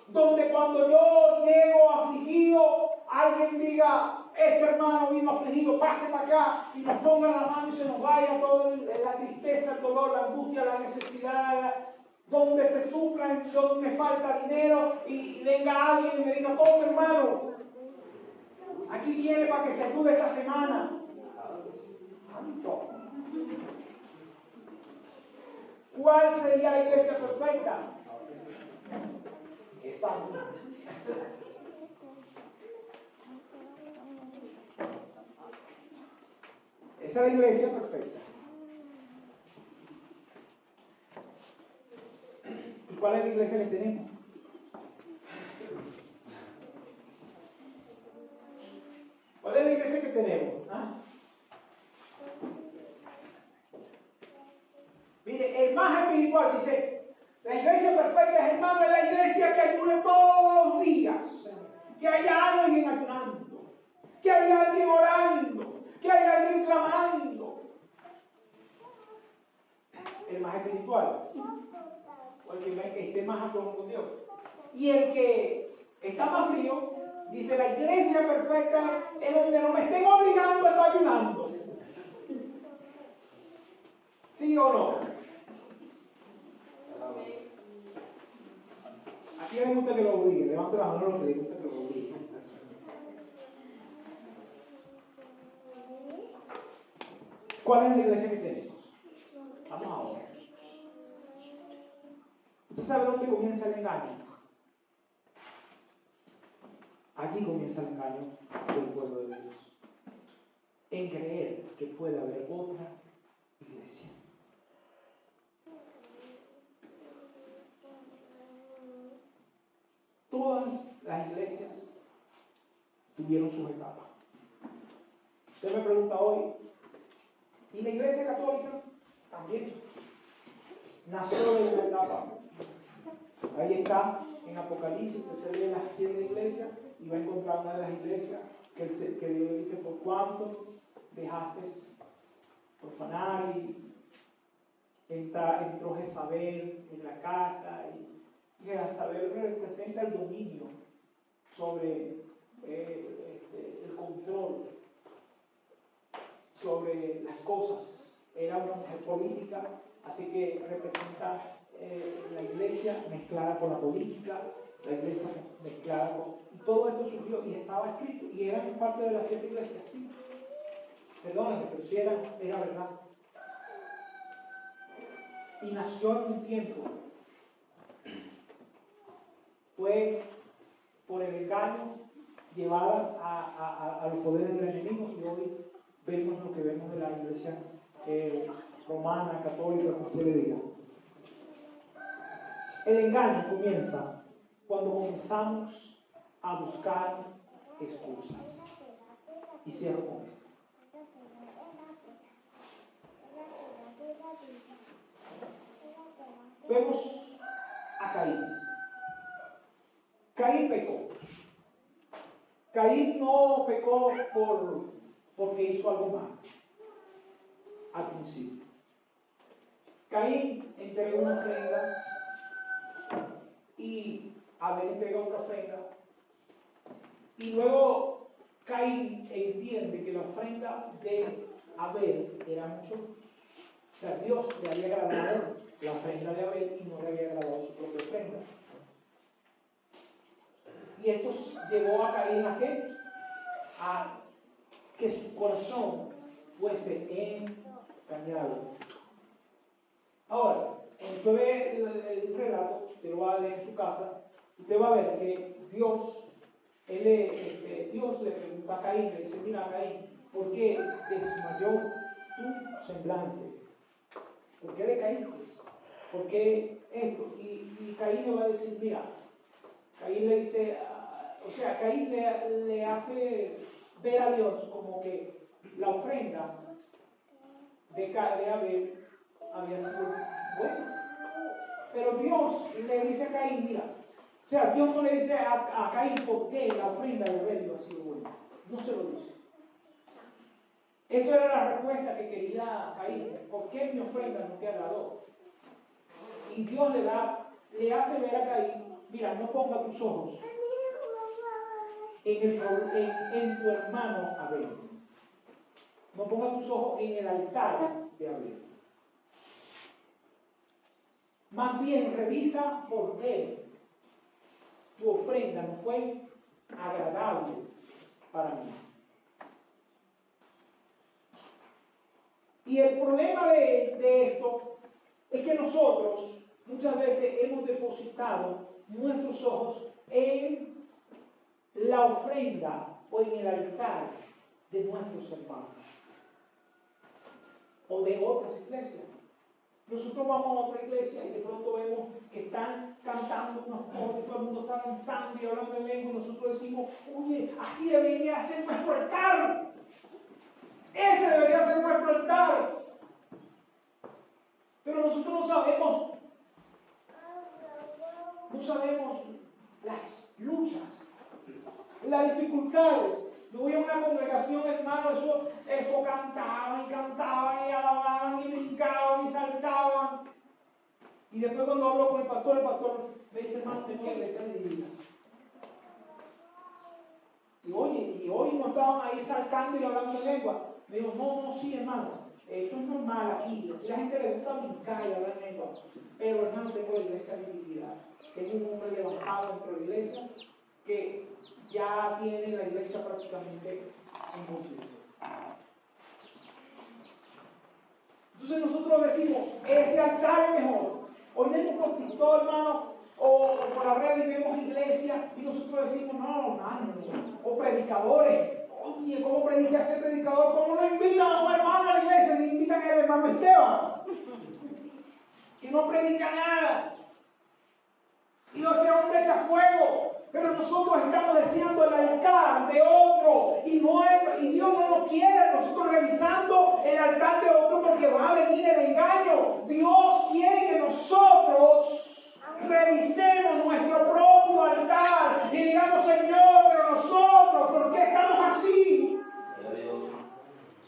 Donde cuando yo llego afligido, alguien diga, este hermano vino afligido, pase para acá y nos ponga la mano y se nos vaya toda la tristeza, el dolor, la angustia, la necesidad, donde se supla, donde me falta dinero y venga alguien y me diga, toma hermano, Aquí viene para que se ayude esta semana. Santo. ¿Cuál sería la iglesia perfecta? Esa. Esa es la iglesia perfecta. ¿Y cuál es la iglesia que tenemos? ¿Cuál es la iglesia que tenemos? ¿Ah? Mire, el más espiritual dice, la iglesia perfecta, hermano, es la iglesia que ayune todos los días. Que haya alguien ayunando, que haya alguien orando, que haya alguien clamando. El más espiritual, o el que esté más a con Dios. Y el que está más frío, dice, la iglesia perfecta es donde no me estén obligando a estar ayunando. ¿Sí o no? ¿A quién le gusta que lo obligue? Levante la mano a los que le gusta que lo obligue. ¿Cuál es la iglesia que tenemos? Vamos ahora. ¿Usted sabe dónde comienza el engaño? Allí comienza el engaño del pueblo de Dios. En creer que puede haber otra iglesia. Todas las iglesias tuvieron sus etapas. Usted me pregunta hoy, ¿y la iglesia católica? También nació de una etapa. Ahí está, en Apocalipsis, usted se lee las 7 iglesias y va a encontrar una de las iglesias que Dios le dice, ¿por cuánto dejaste profanar? Y entró Jezabel en la casa y Jezabel representa el dominio sobre el control sobre las cosas. Era una mujer política, así que representa la iglesia mezclada con la política, la iglesia mezclada con... Y todo esto surgió y estaba escrito, y eran parte de las 7 iglesias, sí. Perdóname, pero sí era verdad. Y nació en un tiempo. Fue por el engaño llevada a los poderes del enemigo, y hoy vemos lo que vemos de la iglesia romana, católica, como usted le diga. El engaño comienza cuando comenzamos a buscar excusas. Y cierro con esto. Vemos a Caín. Caín pecó. Caín no pecó porque hizo algo mal al principio. Caín entregó una ofrenda y Abel entregó otra ofrenda. Y luego Caín entiende que la ofrenda de Abel era mucho. O sea, Dios le había agradado la ofrenda de Abel y no le había agradado su propia ofrenda. Y esto llevó a Caín ¿a qué? A que su corazón fuese engañado. Ahora, cuando usted ve el relato, usted lo va a leer en su casa, usted va a ver que Dios le pregunta a Caín, le dice, mira Caín, ¿por qué desmayó tu semblante? ¿Por qué decaíste? ¿Por qué esto? Y Caín le va a decir, mira, Caín le dice, Caín le hace ver a Dios como que la ofrenda de Abel había sido buena. Pero Dios le dice a Caín, mira, o sea, Dios no le dice a Caín por qué la ofrenda de Abel ha sido buena. No se lo dice. Eso era la respuesta que quería Caín. ¿Por qué mi ofrenda no te agradó? Y Dios le hace ver a Caín, mira, no ponga tus ojos en tu hermano Abel. No ponga tus ojos en el altar de Abel. Más bien revisa por qué tu ofrenda no fue agradable para mí. Y el problema de esto es que nosotros muchas veces hemos depositado nuestros ojos en la ofrenda o en el altar de nuestros hermanos o de otras iglesias. Nosotros vamos a otra iglesia y de pronto vemos que están cantando unos coros, todo el mundo está danzando y hablando en lengua, y nosotros decimos, oye, así debería ser nuestro altar. Ese debería ser nuestro altar. Pero nosotros no sabemos las luchas, las dificultades. Yo voy a una congregación, hermano, eso cantaban y alababan y brincaban y saltaban. Y después cuando hablo con el pastor me dice, hermano, tengo la iglesia dividida. Y oye, y hoy no estaban ahí saltando y hablando en lengua. Me digo, no, sí, hermano, esto es normal aquí. A la gente le gusta brincar y hablar en lengua. Pero, hermano, tengo la iglesia dividida. Tengo un hombre levantado dentro de la iglesia que ya tiene la iglesia prácticamente en conflicto. Entonces nosotros decimos, ese altar es mejor. Hoy vemos por TikTok, hermano, o por la red y vemos iglesias y nosotros decimos, no, hermano, o predicadores. Oye, ¿cómo predica ese predicador? ¿Cómo no invitan a un hermano a la iglesia? Ni invitan al hermano Esteban, que no predica nada. Y no sea hombre echa fuego. Pero nosotros estamos deseando el altar de otro y Dios no lo quiere. Nosotros revisando el altar de otro porque va a venir el engaño. Dios quiere que nosotros revisemos nuestro propio altar y digamos, Señor, pero nosotros, ¿por qué estamos así?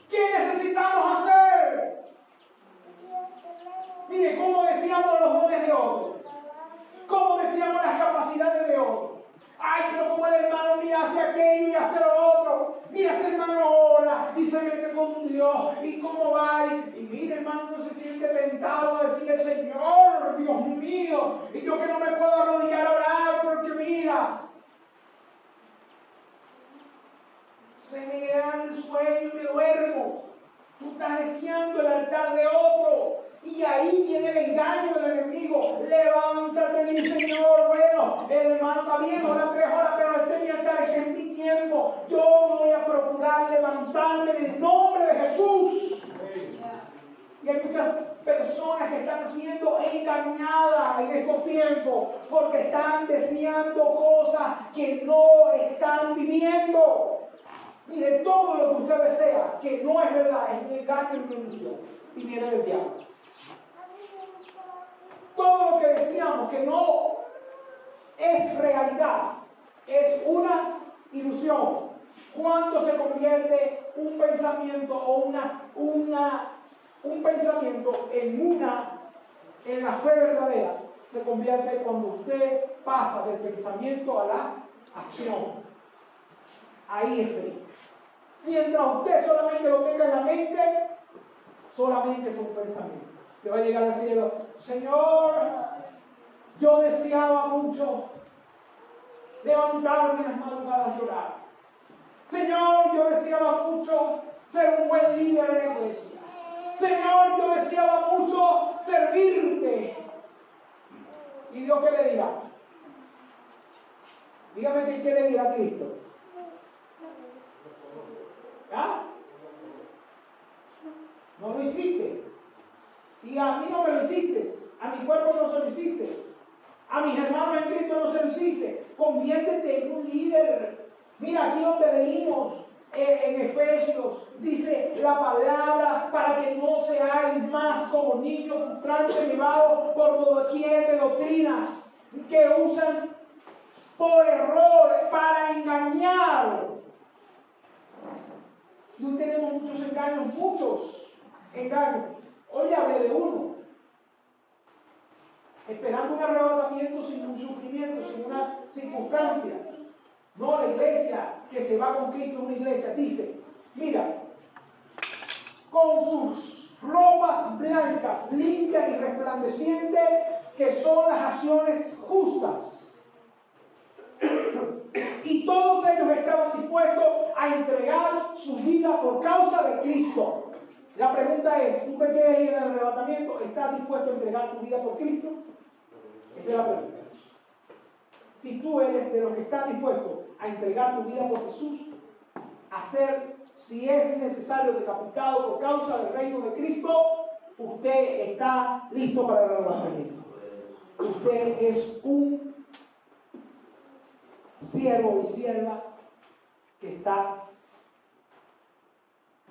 ¿Qué necesitamos hacer? Mire, ¿cómo decíamos los dones de otros? ¿Cómo decíamos las capacidades de otros? Ay, pero como el hermano mira hacia aquello y hacia lo otro. Mira, ese hermano ora y se mete con Dios. ¿Y cómo va? Y mira, hermano, uno se siente tentado a decirle, Señor, Dios mío, y yo que no me puedo arrodillar a orar porque mira, se me da el sueño y me duermo. Tú estás deseando el altar de otro. Y ahí viene el engaño del enemigo. Levántate y Señor, bueno, el hermano está bien, ora 3 horas, pero este es mi altar, este es mi tiempo. Yo voy a procurar levantarme en el nombre de Jesús. Y hay muchas personas que están siendo engañadas en estos tiempos porque están deseando cosas que no están viviendo. Mire, todo lo que usted desea, que no es verdad, es un engaño y una ilusión. Y viene del diablo. Todo lo que deseamos que no es realidad, es una ilusión. Cuando se convierte un pensamiento o un pensamiento en la fe verdadera, se convierte cuando usted pasa del pensamiento a la acción. Ahí es fe. Mientras usted solamente lo tenga en la mente, solamente es un pensamiento. Te va a llegar al cielo, Señor, yo deseaba mucho levantarme en las madrugadas a llorar. Señor, yo deseaba mucho ser un buen líder en la iglesia. Señor, yo deseaba mucho servirte. ¿Y Dios qué le dirá? Dígame qué le dirá a Cristo. ¿Ah? No lo hiciste. Y a mí no me lo hiciste. A mi cuerpo no se lo hiciste. A mis hermanos en Cristo no se lo hiciste. Conviértete en un líder. Mira aquí donde leímos en Efesios. Dice la palabra para que no seáis más como niños frustrantes llevados por doquier de doctrinas que usan por error para engañar. Y hoy tenemos muchos engaños. Hoy hablé de uno. Esperando un arrebatamiento sin un sufrimiento, sin una circunstancia. No, la iglesia que se va con Cristo es una iglesia. Dice, mira, con sus ropas blancas, limpias y resplandecientes, que son las acciones justas. Y todos ellos estaban dispuestos a entregar su vida por causa de Cristo. La pregunta es, ¿tú que quieres ir en el arrebatamiento? ¿Estás dispuesto a entregar tu vida por Cristo? Esa es la pregunta. Si tú eres de los que están dispuestos a entregar tu vida por Jesús, hacer, si es necesario, decapitado por causa del reino de Cristo, usted está listo para el arrebatamiento. Usted es un siervo y sierva que está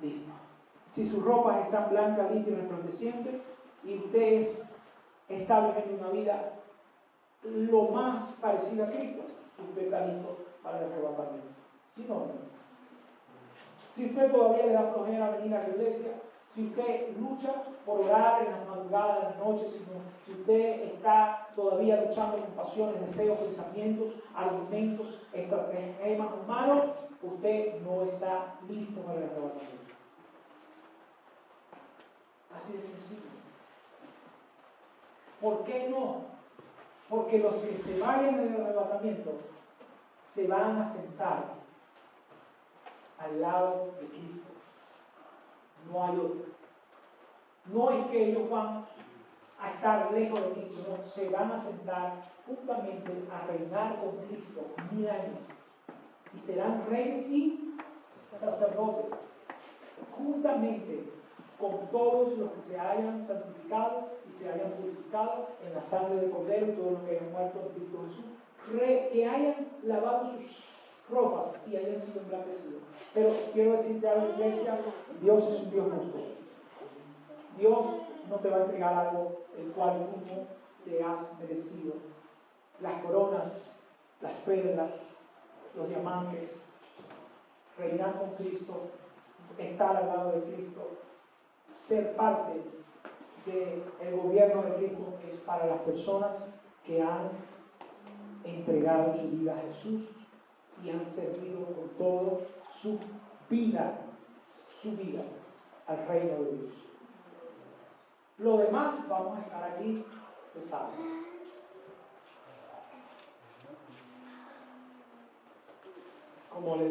listo. Si sus ropas están blancas, limpias y resplandecientes, y usted está viviendo una vida lo más parecida a Cristo, usted está listo para el arrebatamiento. Si no, no. Si usted todavía le da flojera venir a la iglesia, si usted lucha por orar en las madrugadas, en las noches, si usted está todavía luchando con pasiones, deseos, pensamientos, argumentos, estratagemas humanos, usted no está listo para el arrebatamiento. Así de sencillo. ¿Por qué no? Porque los que se vayan en el arrebatamiento se van a sentar al lado de Cristo. No hay otro. No es que ellos van a estar lejos de Cristo, no, se van a sentar justamente a reinar con Cristo 1000 años. Y serán reyes y sacerdotes, juntamente con todos los que se hayan santificado y se hayan purificado en la sangre del Cordero y todos los que hayan muerto en Cristo Jesús, que hayan lavado sus ropas y hayan sido emblanquecidos. Pero quiero decirte a la iglesia, Dios es un Dios justo. Dios no te va a entregar algo el cual tú no te has merecido. Las coronas, las perlas, los diamantes, reinar con Cristo, estar al lado de Cristo, ser parte del gobierno de Cristo es para las personas que han entregado su vida a Jesús y han servido con todo su vida al reino de Dios. Lo demás vamos a estar aquí pesados. Como le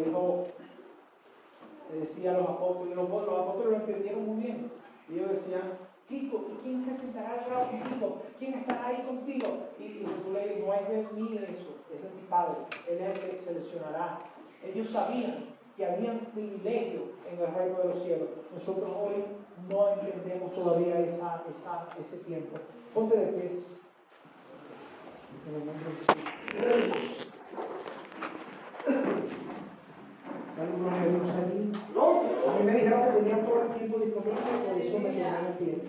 decía a los apóstoles, los apóstoles lo entendieron muy bien. Y ellos decían, Cristo, ¿quién se sentará al lado contigo? ¿Quién estará ahí contigo? Y Jesús le dijo, no es de mí eso, es de mi Padre. Él es el que seleccionará. Ellos sabían que habían privilegio en el reino de los cielos. Nosotros hoy no entendemos todavía ese tiempo. Ponte de pies. En el nombre de Jesús. Dale gloria a Dios allí. A mí me dijeron que tenía todo el tiempo disponible, por eso me quedé en pie.